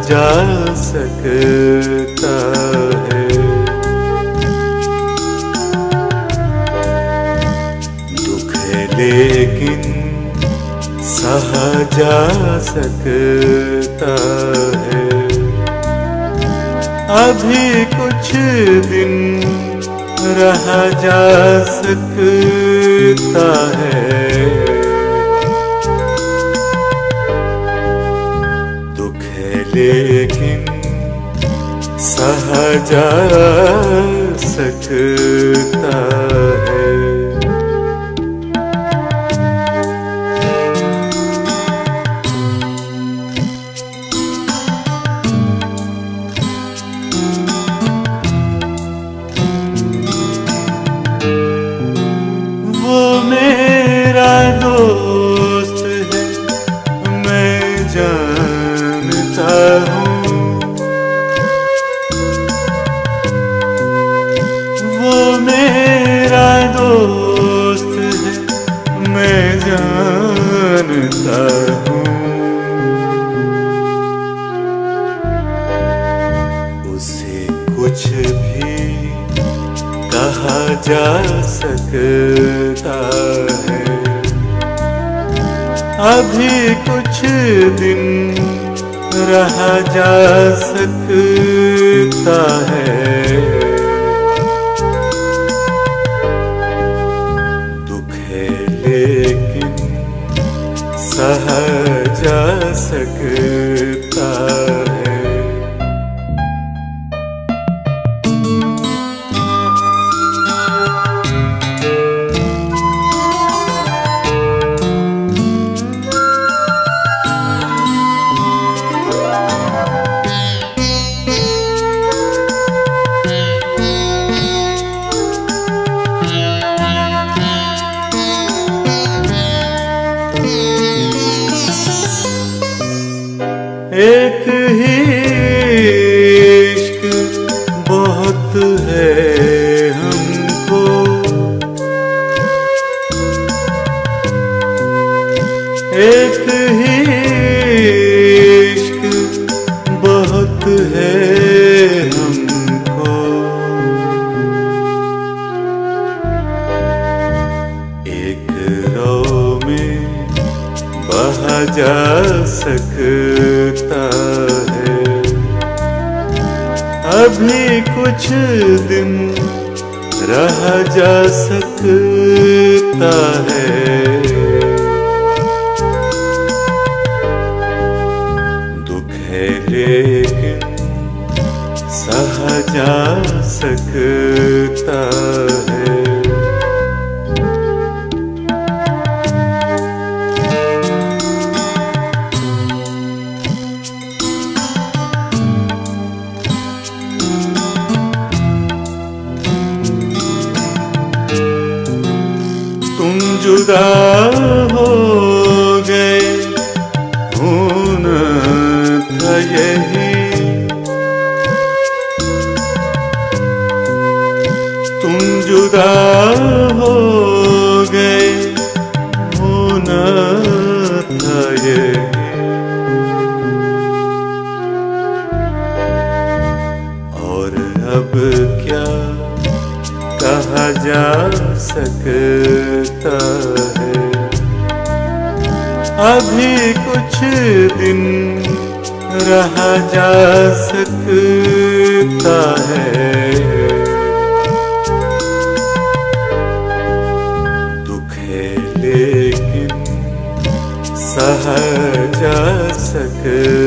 जा सकता है। दुख है लेकिन सहा जा सकता है। अभी कुछ दिन रहा जा सकता है। दुख है लेकिन सहा जा सकता है। वो मेरा दोस्त है, मैं जानता हूँ। वो मेरा दोस्त है, मैं जानता हूँ। उसे कुछ भी कहा जा सकता है। अभी कुछ दिन रहा जा सकता है। दुख है लेकिन सहा जा सकता है। एक ही इश्क बहुत है हमको। एक ही इश्क बहुत है हमको। एक रो में बहा जा सकता है। अभी कुछ दिन रहा जा सकता है। दुख है लेकिन सहा जा सकता है। तुम जुदा हो गए, होना था यही। तुम जुदा हो गए, होना था यही। और अब क्या कहा जा सकता है। अभी कुछ दिन रहा जा सकता है। दुख है लेकिन सहा जा सकता है।